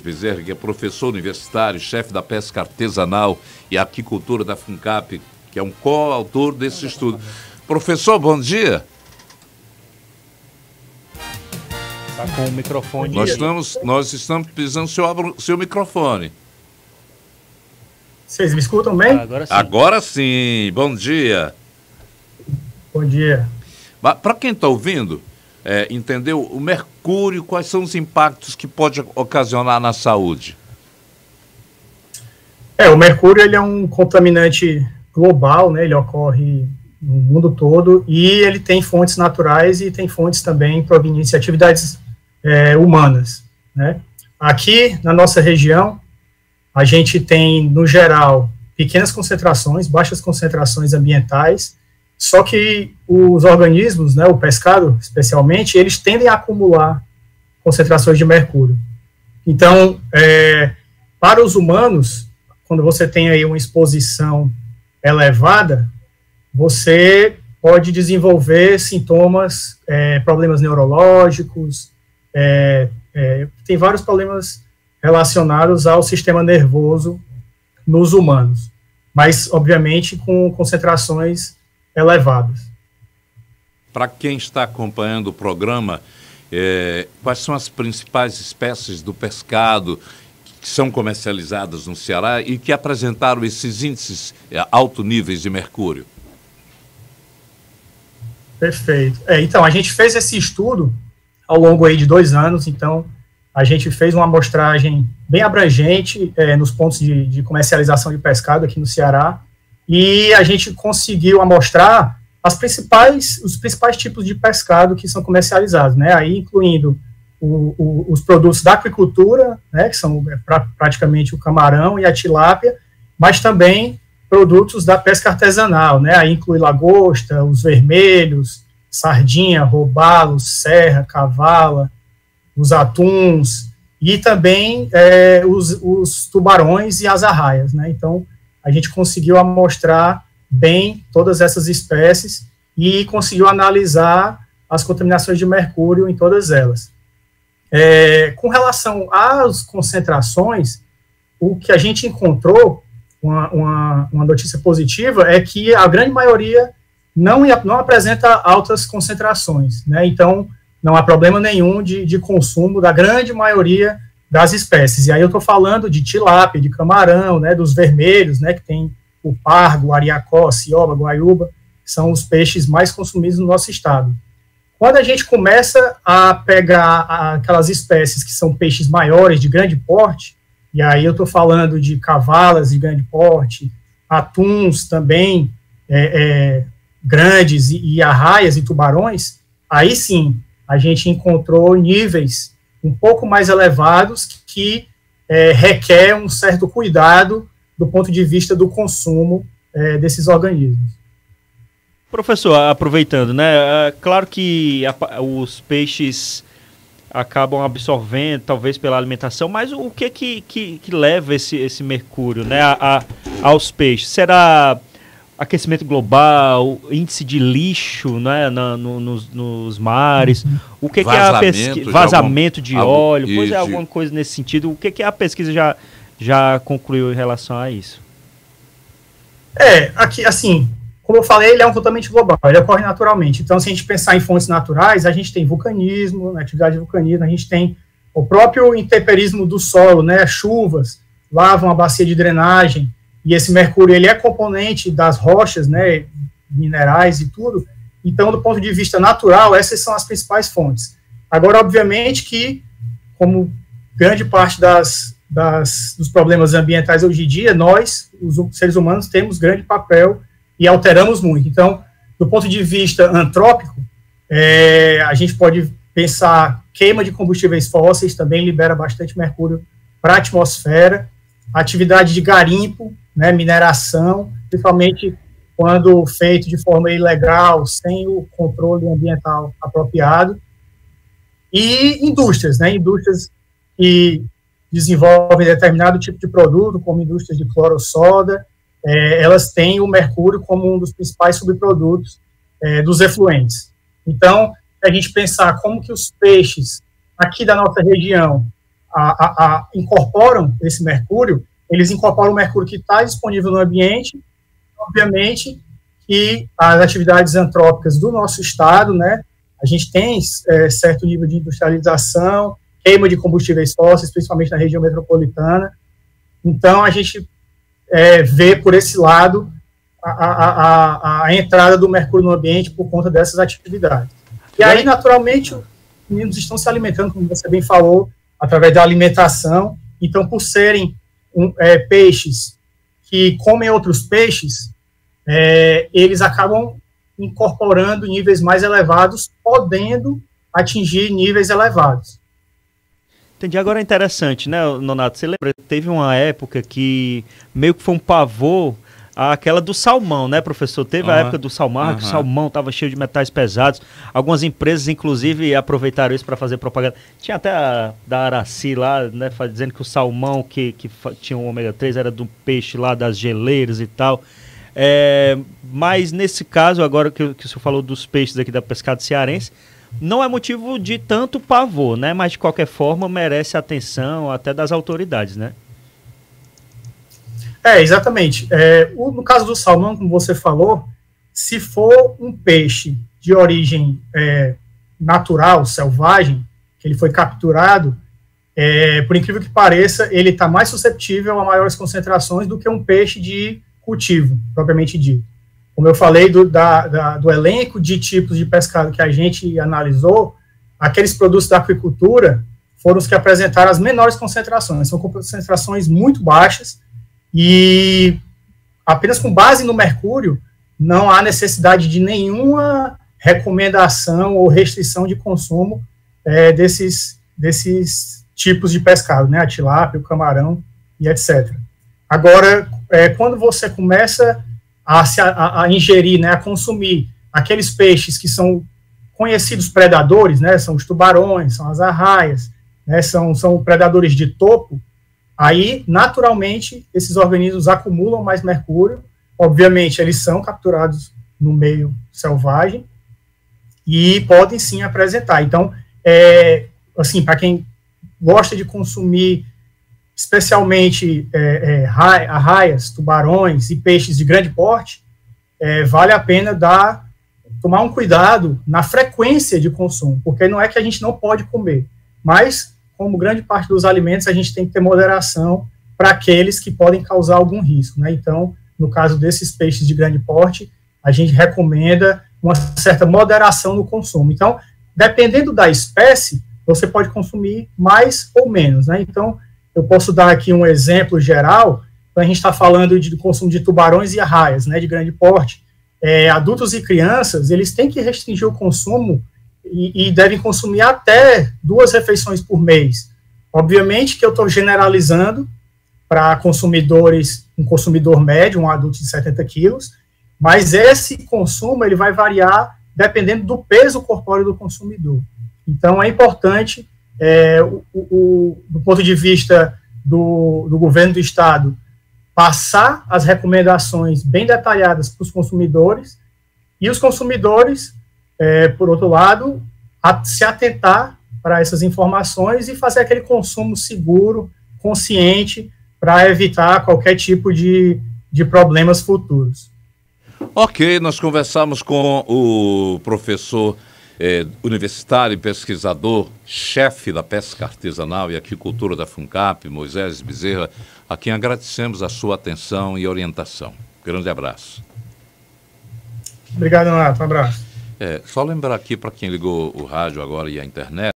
Bezerra, que é professor universitário, chefe da pesca artesanal e aquicultura da FUNCAP, que é um coautor desse estudo. Professor, bom dia. Está com o microfone. Nós estamos precisando que o senhor abra o seu microfone. Vocês me escutam bem? Agora sim. Agora sim, bom dia. Bom dia. Para quem está ouvindo, entendeu o mercúrio, quais são os impactos que pode ocasionar na saúde? O mercúrio ele é um contaminante global, né? Ele ocorre no mundo todo e ele tem fontes naturais e tem fontes também provenientes de atividades humanas, né? Aqui na nossa região, a gente tem, no geral, pequenas concentrações, baixas concentrações ambientais, só que os organismos, né, o pescado especialmente, eles tendem a acumular concentrações de mercúrio. Então, para os humanos, quando você tem aí uma exposição elevada, você pode desenvolver sintomas, problemas neurológicos, tem vários problemas relacionados ao sistema nervoso nos humanos, mas, obviamente, com concentrações elevadas. Para quem está acompanhando o programa, quais são as principais espécies do pescado que são comercializadas no Ceará e que apresentaram esses índices altos níveis de mercúrio? Perfeito. Então, a gente fez esse estudo ao longo aí de 2 anos, então a gente fez uma amostragem bem abrangente nos pontos de comercialização de pescado aqui no Ceará, e a gente conseguiu amostrar os principais tipos de pescado que são comercializados, né, aí incluindo os produtos da aquicultura, né, que são praticamente o camarão e a tilápia, mas também produtos da pesca artesanal, né, aí inclui lagosta, os vermelhos, sardinha, robalo, serra, cavala, os atuns e também os tubarões e as arraias, né, então a gente conseguiu amostrar bem todas essas espécies e conseguiu analisar as contaminações de mercúrio em todas elas. Com relação às concentrações, o que a gente encontrou, uma notícia positiva, é que a grande maioria não apresenta altas concentrações, né? Então, não há problema nenhum de consumo da grande maioria das espécies. E aí eu estou falando de tilápia, de camarão, né, dos vermelhos, né, que tem o pargo, o ariacó, cioba, guaiúba, que são os peixes mais consumidos no nosso estado. Quando a gente começa a pegar aquelas espécies que são peixes maiores, de grande porte, e aí eu estou falando de cavalas de grande porte, atuns também grandes, e arraias e tubarões, aí sim a gente encontrou níveis um pouco mais elevados que requer um certo cuidado do ponto de vista do consumo desses organismos. Professor, aproveitando, né, claro que os peixes acabam absorvendo, talvez pela alimentação, mas o que leva esse mercúrio, né, aos peixes? Será aquecimento global, índice de lixo, né, nos mares? O que é a pesquisa? Vazamento de óleo, alguma coisa nesse sentido. O que a pesquisa já concluiu em relação a isso? Aqui, assim, como eu falei, ele é um contaminante global, ele ocorre naturalmente. Então, se a gente pensar em fontes naturais, a gente tem vulcanismo, atividade de vulcanismo, a gente tem o próprio intemperismo do solo, né, chuvas lavam a bacia de drenagem, e esse mercúrio, ele é componente das rochas, né, minerais e tudo. Então, do ponto de vista natural, essas são as principais fontes. Agora, obviamente que, como grande parte dos problemas ambientais hoje em dia, nós, os seres humanos, temos grande papel e alteramos muito. Então, do ponto de vista antrópico, a gente pode pensar queima de combustíveis fósseis, também libera bastante mercúrio para a atmosfera, atividade de garimpo, né, mineração, principalmente quando feito de forma ilegal, sem o controle ambiental apropriado, e indústrias, né, indústrias que desenvolvem determinado tipo de produto, como indústrias de cloro-soda, elas têm o mercúrio como um dos principais subprodutos dos efluentes. Então, a gente pensar como que os peixes aqui da nossa região incorporam esse mercúrio, eles incorporam o mercúrio que está disponível no ambiente, obviamente que as atividades antrópicas do nosso estado, né, a gente tem certo nível de industrialização, queima de combustíveis fósseis, principalmente na região metropolitana, então a gente vê por esse lado a entrada do mercúrio no ambiente por conta dessas atividades. E aí, naturalmente, os meninos estão se alimentando, como você bem falou, através da alimentação. Então, por serem peixes que comem outros peixes, eles acabam incorporando níveis mais elevados, podendo atingir níveis elevados. Entendi. Agora é interessante, né, Nonato? Você lembra? Teve uma época que meio que foi um pavor aquela do salmão, né, professor? Teve a época do salmão, que o salmão estava cheio de metais pesados. Algumas empresas, inclusive, aproveitaram isso para fazer propaganda. Tinha até da Araci lá, né, dizendo que o salmão que tinha um ômega 3 era do peixe lá das geleiras e tal. Mas nesse caso, agora que o senhor falou dos peixes aqui da pescada cearense, não é motivo de tanto pavor, né? Mas, de qualquer forma, merece atenção até das autoridades, né? Exatamente. No caso do salmão, como você falou, se for um peixe de origem natural, selvagem, que ele foi capturado, por incrível que pareça, ele está mais suscetível a maiores concentrações do que um peixe de cultivo, propriamente dito. Como eu falei do elenco de tipos de pescado que a gente analisou, aqueles produtos da aquicultura foram os que apresentaram as menores concentrações. São concentrações muito baixas e apenas com base no mercúrio não há necessidade de nenhuma recomendação ou restrição de consumo desses tipos de pescado, né, a tilápia, o camarão e etc. Agora, quando você começa a ingerir, né, a consumir aqueles peixes que são conhecidos predadores, né, são os tubarões, são as arraias, né, são predadores de topo, aí, naturalmente, esses organismos acumulam mais mercúrio, obviamente, eles são capturados no meio selvagem e podem, sim, apresentar. Então, assim, para quem gosta de consumir especialmente arraias, tubarões e peixes de grande porte, vale a pena tomar um cuidado na frequência de consumo, porque não é que a gente não pode comer, mas, como grande parte dos alimentos, a gente tem que ter moderação para aqueles que podem causar algum risco, né? Então, no caso desses peixes de grande porte, a gente recomenda uma certa moderação no consumo. Então, dependendo da espécie, você pode consumir mais ou menos, né? Então, eu posso dar aqui um exemplo geral, a gente está falando do consumo de tubarões e arraias, né, de grande porte. Adultos e crianças, eles têm que restringir o consumo e devem consumir até 2 refeições por mês. Obviamente que eu estou generalizando para consumidores, um consumidor médio, um adulto de 70 quilos, mas esse consumo ele vai variar dependendo do peso corpóreo do consumidor. Então, é importante, do ponto de vista do governo do estado, passar as recomendações bem detalhadas para os consumidores, e os consumidores, por outro lado, se atentar para essas informações e fazer aquele consumo seguro, consciente, para evitar qualquer tipo de problemas futuros. Ok, nós conversamos com o professor universitário e pesquisador, chefe da pesca artesanal e aquicultura da FUNCAP, Moisés Bezerra, a quem agradecemos a sua atenção e orientação. Grande abraço. Obrigado, Renato. Um abraço. Só lembrar aqui para quem ligou o rádio agora e a internet,